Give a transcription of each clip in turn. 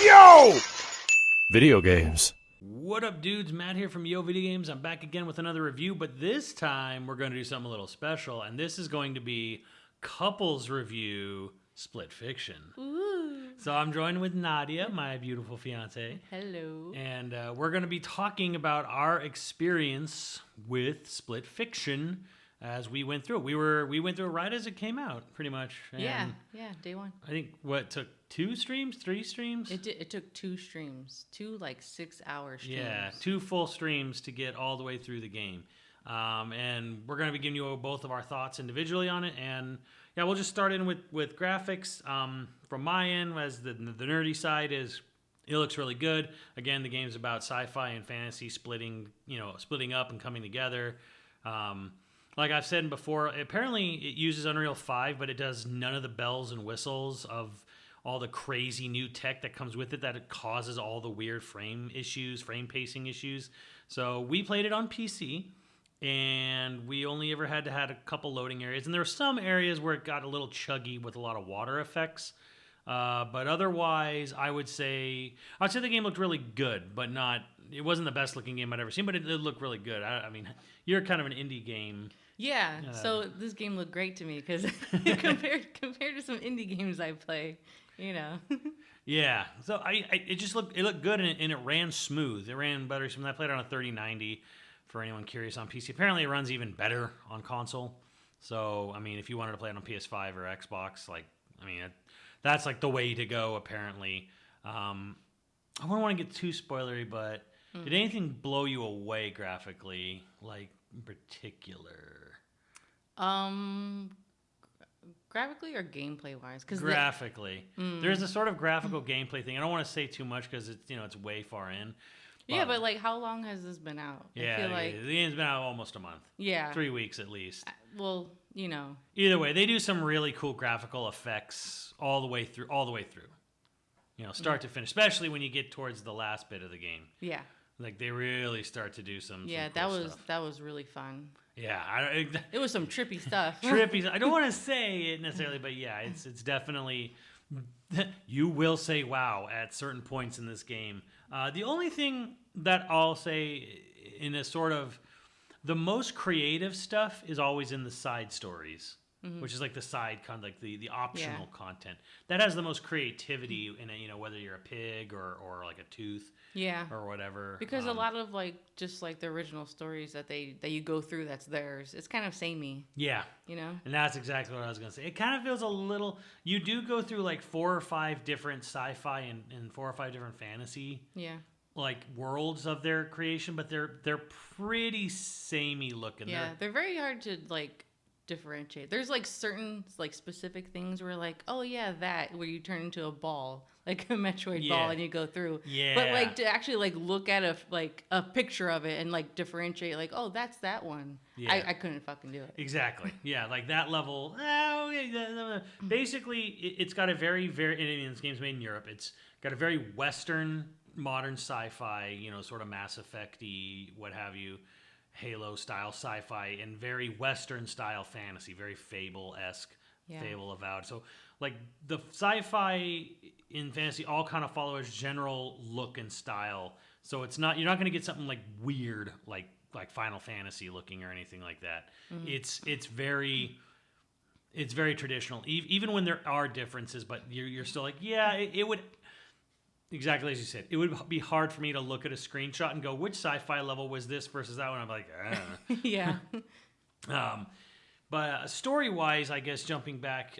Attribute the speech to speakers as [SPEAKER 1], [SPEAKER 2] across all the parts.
[SPEAKER 1] Yo! Video games.
[SPEAKER 2] What up, dudes? Matt here from YoVideogames. I'm back again with another review, but this time we're going to do something a little special, and this is going to be couples review Split Fiction.
[SPEAKER 3] Ooh.
[SPEAKER 2] So I'm joined with Nadia, my beautiful fiance.
[SPEAKER 3] Hello.
[SPEAKER 2] And we're going to be talking about our experience with Split Fiction as we went through it. We went through it right as it came out, pretty much. And
[SPEAKER 3] yeah, day one.
[SPEAKER 2] I think, what, took 2 streams, 3 streams?
[SPEAKER 3] It took 2 streams, 2 like 6-hour streams.
[SPEAKER 2] Yeah, 2 full streams to get all the way through the game. And we're going to be giving you both of our thoughts individually on it. And yeah, we'll just start in with graphics. From my end, as the nerdy side is, it looks really good. Again, the game's about sci-fi and fantasy splitting up and coming together. Like I've said before, apparently it uses Unreal 5, but it does none of the bells and whistles of all the crazy new tech that comes with it, that it causes all the weird frame pacing issues. So we played it on PC, and we only ever had a couple loading areas. And there were some areas where it got a little chuggy with a lot of water effects. But otherwise, I would say the game looked really good, but it wasn't the best looking game I'd ever seen, but it looked really good. I mean, you're kind of an indie game.
[SPEAKER 3] Yeah, so this game looked great to me because compared to some indie games I play,
[SPEAKER 2] Yeah, so it looked good, and it ran smooth. It ran better. I played it on a 3090 for anyone curious on PC. Apparently, it runs even better on console. So, I mean, if you wanted to play it on PS5 or Xbox, that's like the way to go, apparently. I wouldn't want to get too spoilery, but did anything blow you away graphically, like in particular?
[SPEAKER 3] Graphically or gameplay wise?
[SPEAKER 2] Graphically, there's a sort of graphical gameplay thing. I don't want to say too much because it's way far in.
[SPEAKER 3] But like, how long has this been out?
[SPEAKER 2] Yeah,
[SPEAKER 3] I feel like
[SPEAKER 2] the game's been out almost a month.
[SPEAKER 3] Yeah,
[SPEAKER 2] 3 weeks at least.
[SPEAKER 3] Well,
[SPEAKER 2] Either way, they do some really cool graphical effects all the way through. Start to finish, especially when you get towards the last bit of the game.
[SPEAKER 3] Yeah.
[SPEAKER 2] Like, they really start to do some
[SPEAKER 3] Yeah,
[SPEAKER 2] cool stuff.
[SPEAKER 3] that was really fun.
[SPEAKER 2] Yeah,
[SPEAKER 3] it was some trippy stuff.
[SPEAKER 2] I don't want to say it necessarily, but yeah, it's definitely. You will say wow at certain points in this game. The only thing that I'll say in a sort of the most creative stuff is always in the side stories, which is like the side like the optional content that has the most creativity in it. Whether you're a pig or like a tooth, or whatever.
[SPEAKER 3] Because a lot of just the original stories that you go through, that's theirs. It's kind of samey. Yeah, and
[SPEAKER 2] that's exactly what I was gonna say. It kind of feels a little. You do go through like 4 or 5 different sci-fi and 4 or 5 different fantasy.
[SPEAKER 3] Yeah.
[SPEAKER 2] Like worlds of their creation, but they're pretty samey looking.
[SPEAKER 3] Yeah, they're very hard to differentiate. There's certain specific things where oh yeah, that where you turn into a ball, like a Metroid ball, and you go through. Yeah. But to actually look at a picture of it and differentiate oh, that's that one. Yeah. I couldn't fucking do it.
[SPEAKER 2] Exactly. Yeah, like that level. Basically, it's got a very this game's made in Europe. It's got a very Western modern sci-fi, sort of Mass Effect-y, what have you, Halo style sci-fi, and very Western style fantasy, very Fable-esque, Fable Avowed. So the sci-fi in fantasy all kind of follow its general look and style. So you're not going to get something weird like Final Fantasy looking or anything like that. Mm-hmm. It's very traditional, even when there are differences, but you're still it would. Exactly as you said. It would be hard for me to look at a screenshot and go, which sci-fi level was this versus that one? I'm like,
[SPEAKER 3] Yeah.
[SPEAKER 2] But story-wise, I guess, jumping back,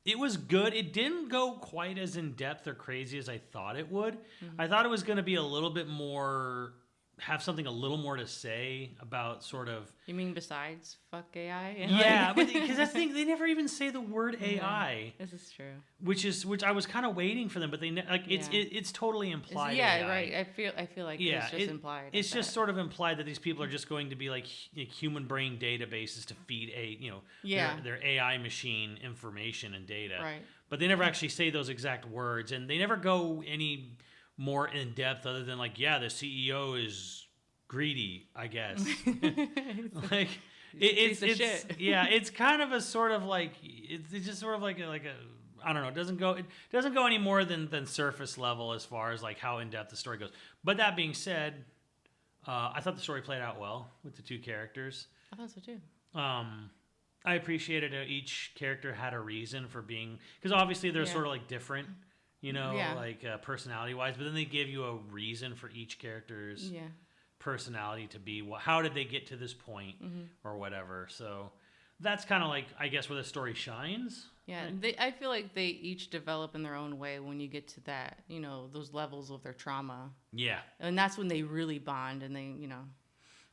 [SPEAKER 2] it was good. It didn't go quite as in-depth or crazy as I thought it would. Mm-hmm. I thought it was going to be a little bit more... have something a little more to say about sort of...
[SPEAKER 3] You mean besides fuck AI?
[SPEAKER 2] Yeah, because that's the thing, they never even say the word AI.
[SPEAKER 3] This is true.
[SPEAKER 2] Which I was kind of waiting for them, but it's totally implied.
[SPEAKER 3] AI. Right. I feel like it's just implied.
[SPEAKER 2] It's just sort of implied that these people are just going to be like human brain databases to feed their AI machine information and data.
[SPEAKER 3] Right.
[SPEAKER 2] But they never actually say those exact words, and they never go any more in depth other than the CEO is greedy, I guess. It's kind of a sort of it's just sort of like a I don't know. It doesn't go any more than surface level as far as like how in depth the story goes. But that being said, I thought the story played out well with the two characters.
[SPEAKER 3] I thought so too.
[SPEAKER 2] I appreciated how each character had a reason for being, because obviously they're sort of like different, like personality wise. But then they give you a reason for each character's personality to be. How did they get to this point, or whatever? So that's kind of like, I guess, where the story shines.
[SPEAKER 3] Yeah, I feel like they each develop in their own way when you get to that, those levels of their trauma. Yeah. And that's when they really bond, and they,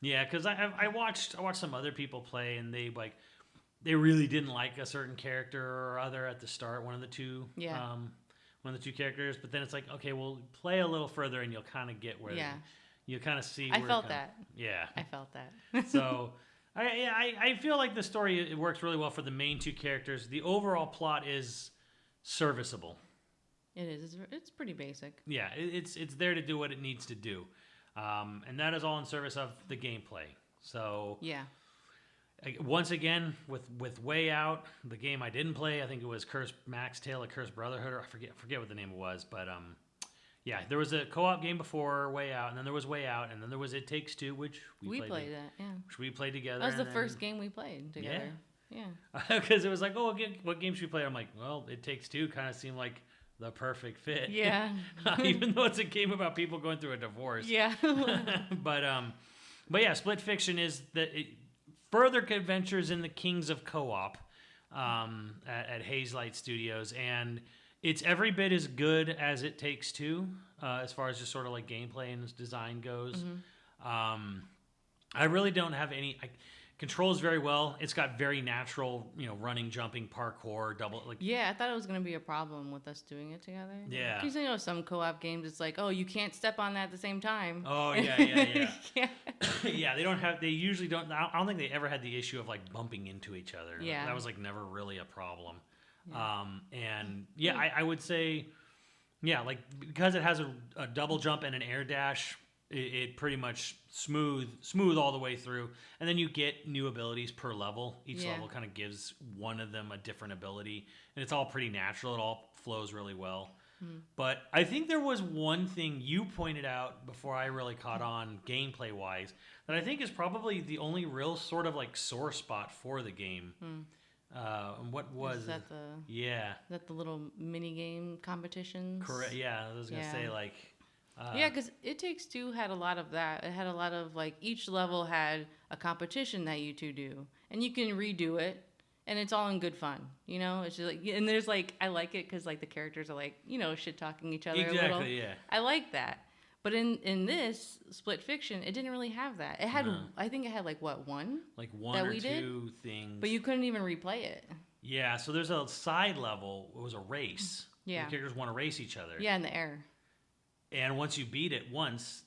[SPEAKER 2] Yeah, because I watched some other people play, and they really didn't like a certain character or other at the start, one of the two characters. But then it's like, okay, well, play a little further, and you'll kind of get where you kind of see.
[SPEAKER 3] I felt that. Yeah, I felt that.
[SPEAKER 2] So. I feel like the story, it works really well for the main two characters. The overall plot is serviceable.
[SPEAKER 3] It is. It's pretty basic.
[SPEAKER 2] Yeah, it's there to do what it needs to do, and that is all in service of the gameplay. So yeah. Once again, with Way Out, the game I didn't play, I think it was Max Tale of Cursed Brotherhood, or I forget what the name was, but yeah, there was a co-op game before Way Out, and then there was Way Out, and then there was It Takes Two, which we played that, yeah. Which we played together.
[SPEAKER 3] That was the first game we played together. Yeah.
[SPEAKER 2] Because it was like, oh, what game should we play? I'm like, well, It Takes Two kind of seemed like the perfect fit. Yeah. Even though it's a game about people going through a divorce. Yeah. But yeah, Split Fiction is further adventures in the Kings of Co-op at Hazelight Studios, and it's every bit as good as It Takes Two, as far as just sort of like gameplay and design goes. I really don't have any. Controls very well. It's got very natural, running, jumping, parkour, double.
[SPEAKER 3] Yeah, I thought it was going to be a problem with us doing it together. Yeah. Because some co-op games, it's like, oh, you can't step on that at the same time.
[SPEAKER 2] Oh yeah. Yeah, they don't have. They usually don't. I don't think they ever had the issue of like bumping into each other. Yeah. That was like never really a problem. Yeah. I would say, like because it has a double jump and an air dash, it pretty much smooth all the way through, and then you get new abilities per level. Each level kind of gives one of them a different ability, and it's all pretty natural. It all flows really well. But I think there was one thing you pointed out before I really caught on gameplay wise that I think is probably the only real sort of like sore spot for the game. And what was
[SPEAKER 3] is that the little mini game competitions?
[SPEAKER 2] Correct. Yeah, I was gonna say like.
[SPEAKER 3] Yeah, because It Takes Two had a lot of that. It had a lot of like each level had a competition that you two do, and you can redo it, and it's all in good fun. It's just like, and there's like, I like it because like the characters are like shit talking each other a little. Exactly. Yeah. I like that. But in this Split Fiction, it didn't really have that. It had, I think it had like what, one?
[SPEAKER 2] Like one that or two things.
[SPEAKER 3] But you couldn't even replay it.
[SPEAKER 2] Yeah, so there's a side level. It was a race. Yeah. The characters want to race each other.
[SPEAKER 3] Yeah, in the air.
[SPEAKER 2] And once you beat it once,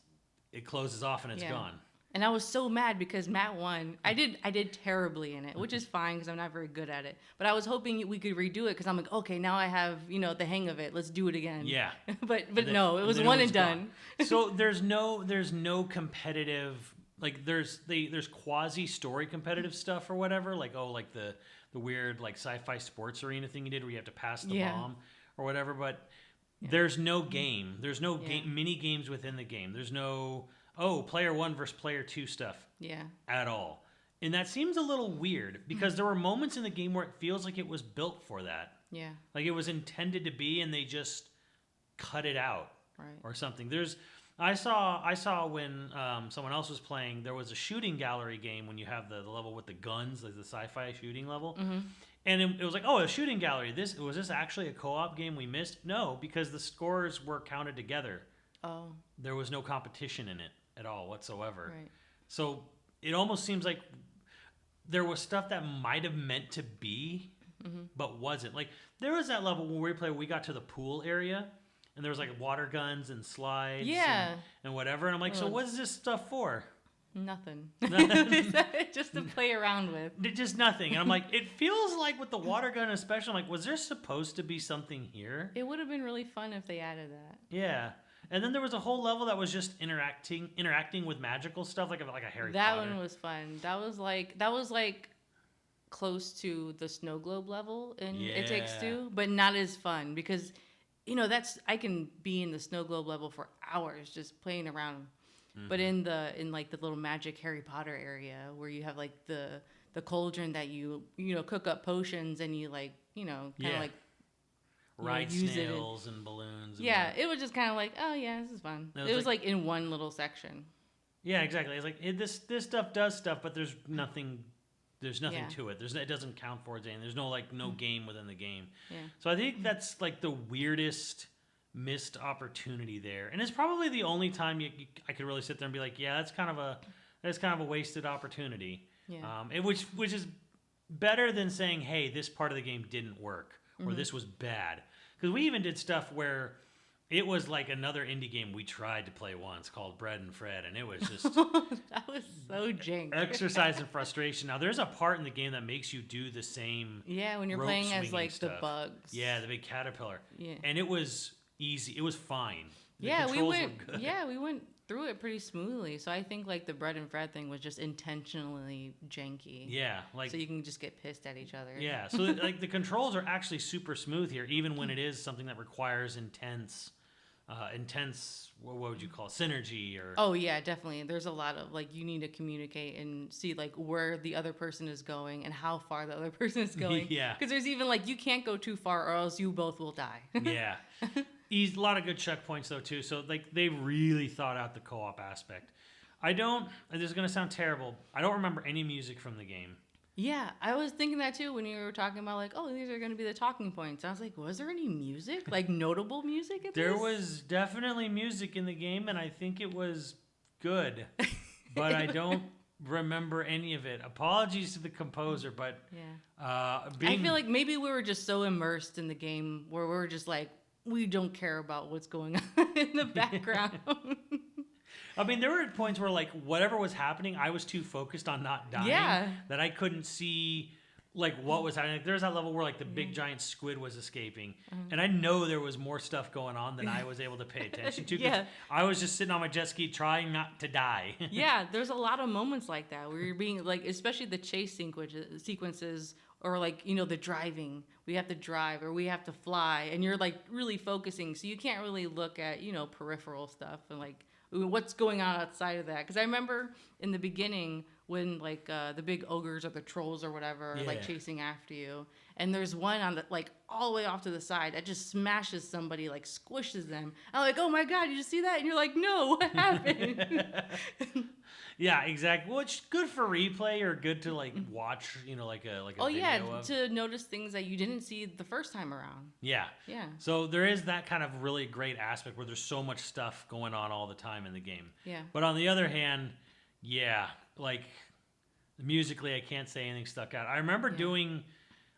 [SPEAKER 2] it closes off and it's gone.
[SPEAKER 3] And I was so mad because Matt won. I did terribly in it, which is fine because I'm not very good at it. But I was hoping we could redo it because I'm like, okay, now I have the hang of it. Let's do it again. Yeah. but no, it was one and done.
[SPEAKER 2] So there's no competitive, like there's quasi story competitive stuff or whatever, like the weird like sci-fi sports arena thing you did where you have to pass the bomb or whatever. But there's no game. There's no mini games within the game. There's no player 1 versus player 2 stuff. Yeah. At all. And that seems a little weird because there were moments in the game where it feels like it was built for that. Yeah. Like it was intended to be, and they just cut it out. Right. Or something. I saw when someone else was playing, there was a shooting gallery game when you have the level with the guns, like the sci-fi shooting level. And it was like, a shooting gallery. Was this actually a co-op game we missed? No, because the scores were counted together. Oh. There was no competition in it at all whatsoever. Right. So it almost seems like there was stuff that might have meant to be, but wasn't. Like there was that level when we got to the pool area, and there was like water guns and slides and whatever. And I'm like, so what is this stuff for?
[SPEAKER 3] Nothing. Just to play around with.
[SPEAKER 2] Just nothing. And I'm like, it feels like with the water gun especially, I'm like, was there supposed to be something here?
[SPEAKER 3] It would have been really fun if they added that.
[SPEAKER 2] Yeah. And then there was a whole level that was just interacting with magical stuff, like a Harry Potter.
[SPEAKER 3] That one was fun. That was like close to the snow globe level in It Takes Two, but not as fun because, I can be in the snow globe level for hours just playing around. Mm-hmm. But in like the little magic Harry Potter area where you have like the cauldron that you cook up potions and you like, kind of like
[SPEAKER 2] ride snails and balloons. And
[SPEAKER 3] it was just kind of like, oh yeah, this is fun. It was like in one little section.
[SPEAKER 2] Yeah, exactly. It's like this stuff does stuff, but there's nothing to it. It doesn't count for anything. There's no game within the game. Yeah. So I think that's like the weirdest missed opportunity there, and it's probably the only time I could really sit there and be like, yeah, that's kind of a wasted opportunity. Yeah. Which is better than saying, hey, this part of the game didn't work or this was bad, because we even did stuff where it was like another indie game we tried to play once called Bread and Fred, and it was just
[SPEAKER 3] that was so jank.
[SPEAKER 2] Exercise in frustration. Now there's a part in the game that makes you do the same.
[SPEAKER 3] Yeah, when you're playing as like stuff. The bugs.
[SPEAKER 2] Yeah, the big caterpillar. Yeah, and it was easy. It was fine.
[SPEAKER 3] We went through it pretty smoothly. So I think like the Bread and Fred thing was just intentionally janky.
[SPEAKER 2] Yeah, like so
[SPEAKER 3] you can just get pissed at each other.
[SPEAKER 2] Yeah, so like the controls are actually super smooth here, even when it is something that requires intense. What would you call it? Synergy or?
[SPEAKER 3] Oh yeah, definitely. There's a lot of like you need to communicate and see like where the other person is going and how far the other person is going.
[SPEAKER 2] Yeah.
[SPEAKER 3] Because there's even like you can't go too far or else you both will die.
[SPEAKER 2] Yeah. A lot of good checkpoints though too. So like they really thought out the co-op aspect. This is gonna sound terrible. I don't remember any music from the game.
[SPEAKER 3] Yeah, I was thinking that too when you were talking about like, oh, these are going to be the talking points. I was like, was there any music? Like notable music?
[SPEAKER 2] There was definitely music in the game, and I think it was good, but I don't remember any of it. Apologies to the composer, but
[SPEAKER 3] I feel like maybe we were just so immersed in the game where we were just like, we don't care about what's going on in the background.
[SPEAKER 2] I mean, there were points where, like, whatever was happening, I was too focused on not dying that I couldn't see, like, what was happening. Like, there's that level where, like, the big giant squid was escaping. And I know there was more stuff going on than I was able to pay attention to. Yeah. I was just sitting on my jet ski trying not to die.
[SPEAKER 3] Yeah, there's a lot of moments like that where you're being, like, especially the chase sequences or, like, the driving. We have to drive or we have to fly. And you're, like, really focusing. So you can't really look at, peripheral stuff and, like, what's going on outside of that. Because I remember in the beginning when like the big ogres or the trolls or whatever are like chasing after you, and there's one on the like all the way off to the side that just smashes somebody, like squishes them. I'm like, oh my god, you just see that? And you're like, no, what happened?
[SPEAKER 2] Yeah, exactly. Which good for replay or good to like watch, like a video of.
[SPEAKER 3] To notice things that you didn't see the first time around.
[SPEAKER 2] Yeah. Yeah. So there is that kind of really great aspect where there's so much stuff going on all the time in the game. Yeah. But on the other hand, like musically I can't say anything stuck out. I remember doing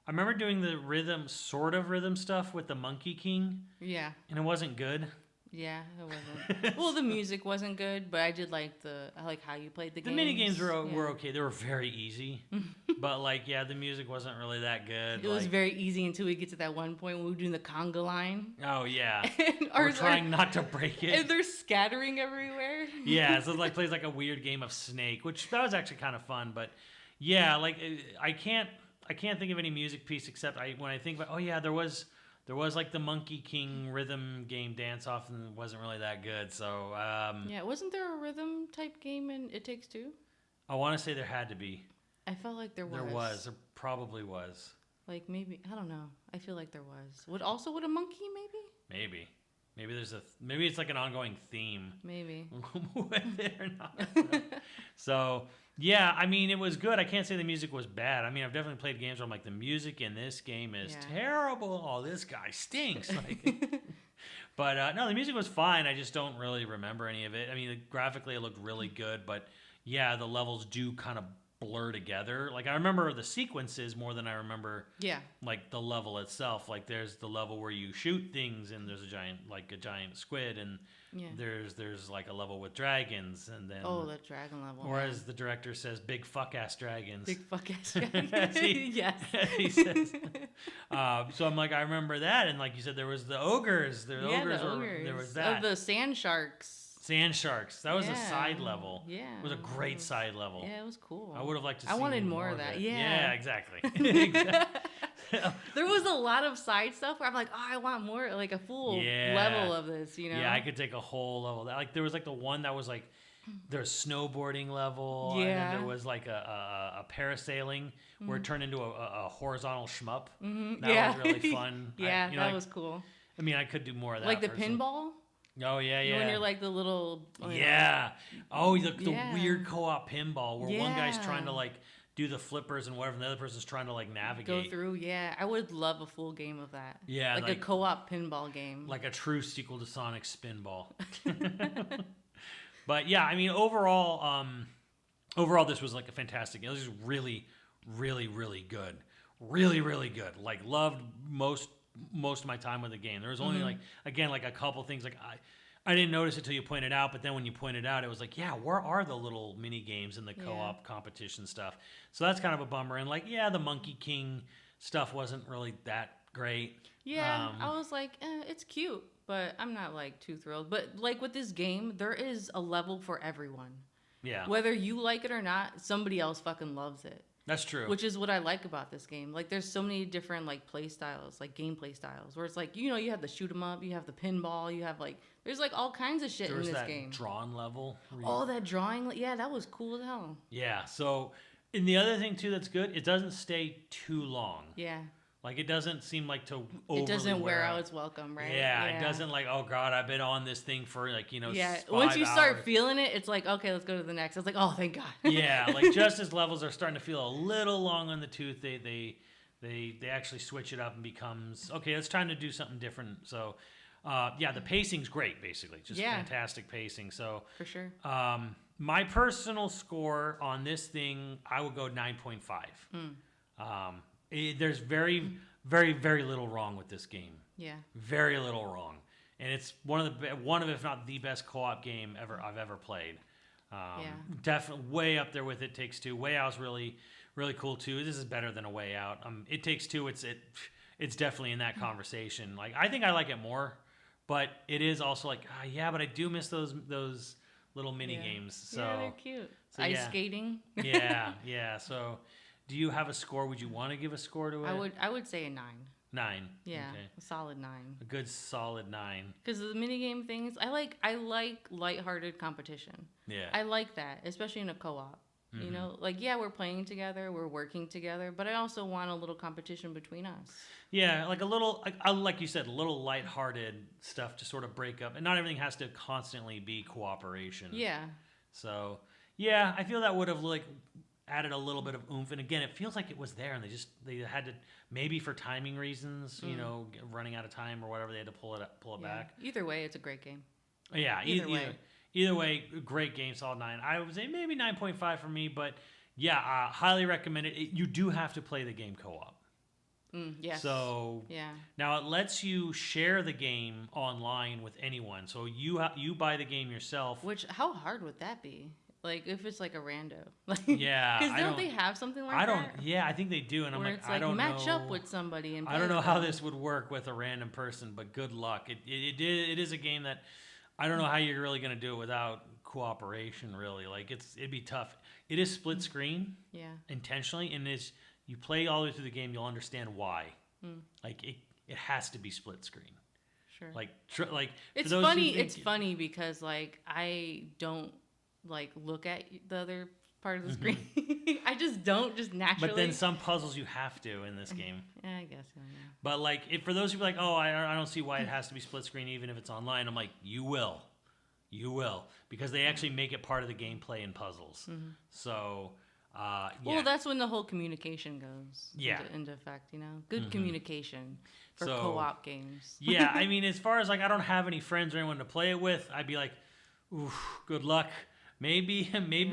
[SPEAKER 2] the rhythm stuff with the Monkey King. Yeah. And it wasn't good.
[SPEAKER 3] Yeah, it wasn't. Well, the music wasn't good, but I did like how you played the games.
[SPEAKER 2] The mini games were okay. They were very easy, but the music wasn't really that good.
[SPEAKER 3] It was very easy until we get to that one point when we were doing the conga line.
[SPEAKER 2] Oh yeah, we're trying not to break it.
[SPEAKER 3] And they're scattering everywhere.
[SPEAKER 2] Yeah, so it plays like a weird game of Snake, which that was actually kind of fun. But yeah, I can't think of any music piece except when I think about there was like the Monkey King rhythm game dance off, and it wasn't really that good. So
[SPEAKER 3] wasn't there a rhythm type game in It Takes Two?
[SPEAKER 2] I want to say there had to be.
[SPEAKER 3] I felt like there was.
[SPEAKER 2] There probably was.
[SPEAKER 3] Like maybe I don't know. I feel like there was. Would a monkey maybe?
[SPEAKER 2] Maybe it's like an ongoing theme.
[SPEAKER 3] Maybe.
[SPEAKER 2] With it or not. So yeah, I mean it was good. I can't say the music was bad. I mean I've definitely played games where I'm like the music in this game is terrible. Oh, this guy stinks. But no, the music was fine. I just don't really remember any of it. I mean graphically it looked really good, but yeah, the levels do kind of blur together. Like I remember the sequences more than I remember like the level itself. Like there's the level where you shoot things and there's a giant squid, and there's like a level with dragons, and then
[SPEAKER 3] the dragon level.
[SPEAKER 2] Or as the director says, big fuck ass dragons.
[SPEAKER 3] Big fuck ass dragons. Yes.
[SPEAKER 2] He says. So I'm like, I remember that, and like you said, there was the ogres. The ogres. There was that.
[SPEAKER 3] The sand sharks.
[SPEAKER 2] Sand Sharks. That was a
[SPEAKER 3] Yeah.
[SPEAKER 2] side level.
[SPEAKER 3] Yeah.
[SPEAKER 2] It was a great side level.
[SPEAKER 3] Yeah, it was cool.
[SPEAKER 2] I would have liked to see
[SPEAKER 3] I wanted
[SPEAKER 2] more
[SPEAKER 3] of that.
[SPEAKER 2] it.
[SPEAKER 3] Yeah.
[SPEAKER 2] Yeah, exactly. Exactly.
[SPEAKER 3] There was a lot of side stuff where I'm like, oh, I want more, like a full level of this, you know?
[SPEAKER 2] Yeah, I could take a whole level. Like there was like the one that was like there's snowboarding level, and then there was like a parasailing where it turned into a horizontal shmup. That was really fun.
[SPEAKER 3] Yeah, that was cool.
[SPEAKER 2] I mean, I could do more of that.
[SPEAKER 3] Like the pinball?
[SPEAKER 2] Oh, yeah.
[SPEAKER 3] When you're like the little...
[SPEAKER 2] Yeah. Oh, the weird co-op pinball where one guy's trying to like do the flippers and whatever, and the other person's trying to like navigate.
[SPEAKER 3] Go through, yeah. I would love a full game of that.
[SPEAKER 2] Yeah.
[SPEAKER 3] Like a co-op pinball game.
[SPEAKER 2] Like a true sequel to Sonic Spinball. But yeah, I mean, overall, this was like a fantastic game. It was just really, really, really good. Really, really good. Like, loved most of my time with the game. There was only like a couple things like I didn't notice it till you pointed out, but then when you pointed out, it was like, yeah, where are the little mini games and the co-op competition stuff? So that's kind of a bummer. And like, yeah, the Monkey King stuff wasn't really that great.
[SPEAKER 3] Yeah, I was like, it's cute, but I'm not like too thrilled. But like with this game, there is a level for everyone.
[SPEAKER 2] Yeah.
[SPEAKER 3] Whether you like it or not, somebody else fucking loves it.
[SPEAKER 2] That's true.
[SPEAKER 3] Which is what I like about this game. Like, there's so many different like play styles, like gameplay styles, where it's like, you know, you have the shoot 'em up, you have the pinball, you have like, there's like all kinds of shit in this game.
[SPEAKER 2] Drawn level.
[SPEAKER 3] Oh, that drawing, yeah, that was cool as hell.
[SPEAKER 2] Yeah. So, and the other thing too that's good, it doesn't stay too long.
[SPEAKER 3] Yeah.
[SPEAKER 2] Like, it doesn't seem like to overly
[SPEAKER 3] it doesn't wear out its welcome, right?
[SPEAKER 2] Yeah, it doesn't like, oh god, I've been on this thing for like, you know, 5
[SPEAKER 3] once you
[SPEAKER 2] hours.
[SPEAKER 3] start feeling it, it's like, okay, let's go to the next. It's like, oh, thank God.
[SPEAKER 2] Yeah, like just as levels are starting to feel a little long on the tooth, they actually switch it up and becomes, okay, it's time to do something different. So, yeah, the pacing's great, basically. Just fantastic pacing. So,
[SPEAKER 3] for sure.
[SPEAKER 2] My personal score on this thing, I would go 9.5. There's very, very, very little wrong with this game.
[SPEAKER 3] Yeah. Very
[SPEAKER 2] little wrong, and it's one of if not the best co-op game I've ever played. Definitely way up there with It Takes Two. Way Out's really, really cool too. This is better than A Way Out. It Takes Two. It's definitely in that conversation. Like, I think I like it more, but it is also like, yeah, but I do miss those little mini games. So
[SPEAKER 3] yeah, they're cute. Ice skating.
[SPEAKER 2] yeah. So, do you have a score? Would you want to give a score to it?
[SPEAKER 3] I would say a 9.
[SPEAKER 2] 9.
[SPEAKER 3] Yeah,
[SPEAKER 2] okay.
[SPEAKER 3] a solid 9.
[SPEAKER 2] A good solid 9.
[SPEAKER 3] Because the minigame things, I like lighthearted competition.
[SPEAKER 2] Yeah.
[SPEAKER 3] I like that, especially in a co-op. You know, like, yeah, we're playing together, we're working together, but I also want a little competition between us.
[SPEAKER 2] Yeah, like a little, like you said, a little lighthearted stuff to sort of break up, and not everything has to constantly be cooperation.
[SPEAKER 3] Yeah.
[SPEAKER 2] So, yeah, I feel that would have like added a little bit of oomph, and again, it feels like it was there, and they had to, maybe for timing reasons, you know, running out of time or whatever, they had to pull it back.
[SPEAKER 3] Either way, it's a great game.
[SPEAKER 2] Yeah, either way, great game, solid 9. I would say maybe 9.5 for me, but yeah, highly recommend it. You do have to play the game co-op.
[SPEAKER 3] Yes.
[SPEAKER 2] So now it lets you share the game online with anyone. So you buy the game yourself.
[SPEAKER 3] Which, how hard would that be? Like, if it's like a rando.
[SPEAKER 2] Yeah.
[SPEAKER 3] Because don't they have something like that?
[SPEAKER 2] Yeah, I think they do. And
[SPEAKER 3] where
[SPEAKER 2] I'm like,
[SPEAKER 3] it's like,
[SPEAKER 2] I don't
[SPEAKER 3] match
[SPEAKER 2] know.
[SPEAKER 3] up with somebody. And
[SPEAKER 2] I don't know how this would work with a random person, but good luck. It is a game that I don't know how you're really going to do it without cooperation, really. Like, it'd be tough. It is split screen. Yeah. Intentionally. And you play all the way through the game, you'll understand why. Like, it has to be split screen.
[SPEAKER 3] Sure.
[SPEAKER 2] Like
[SPEAKER 3] it's funny. It's funny because like I don't like look at the other part of the screen. I just don't, just naturally.
[SPEAKER 2] But then some puzzles you have to in this game.
[SPEAKER 3] Yeah, I guess. Yeah.
[SPEAKER 2] But like, for those who are like, oh, I don't see why it has to be split screen even if it's online. I'm like, you will, because they actually make it part of the gameplay in puzzles. So.
[SPEAKER 3] Well, that's when the whole communication goes into effect, you know? Good communication for co-op games.
[SPEAKER 2] Yeah, I mean, as far as, like, I don't have any friends or anyone to play it with, I'd be like, oof, good luck. Maybe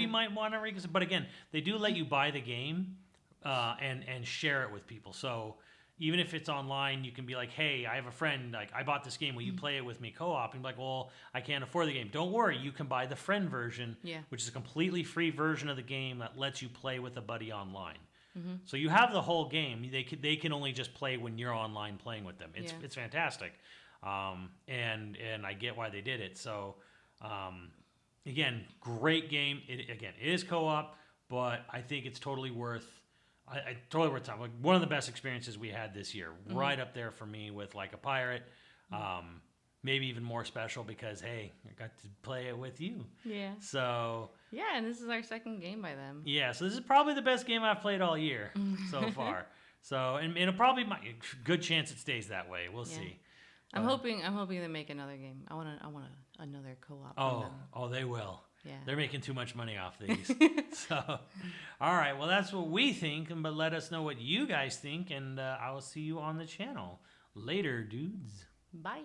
[SPEAKER 2] might want to reconsider. But again, they do let you buy the game and share it with people. So even if it's online, you can be like, hey, I have a friend, like, I bought this game, will you play it with me co-op? And be like, well, I can't afford the game. Don't worry, you can buy the friend version, which is a completely free version of the game that lets you play with a buddy online. So you have the whole game. They can only just play when you're online playing with them. It's fantastic. And I get why they did it. So Again, great game. It is co-op, but I think it's totally worth. Totally worth time. Like one of the best experiences we had this year, right up there for me with like a pirate. Maybe even more special because hey, I got to play it with you. Yeah. So.
[SPEAKER 3] Yeah, and this is our second game by them.
[SPEAKER 2] Yeah, so this is probably the best game I've played all year so far. So, and it'll probably good chance it stays that way. We'll see.
[SPEAKER 3] I'm hoping they make another game. I want another co-op.
[SPEAKER 2] Oh, they will.
[SPEAKER 3] Yeah.
[SPEAKER 2] They're making too much money off these. So, all right. Well, that's what we think, but let us know what you guys think, and I will see you on the channel later, dudes.
[SPEAKER 3] Bye.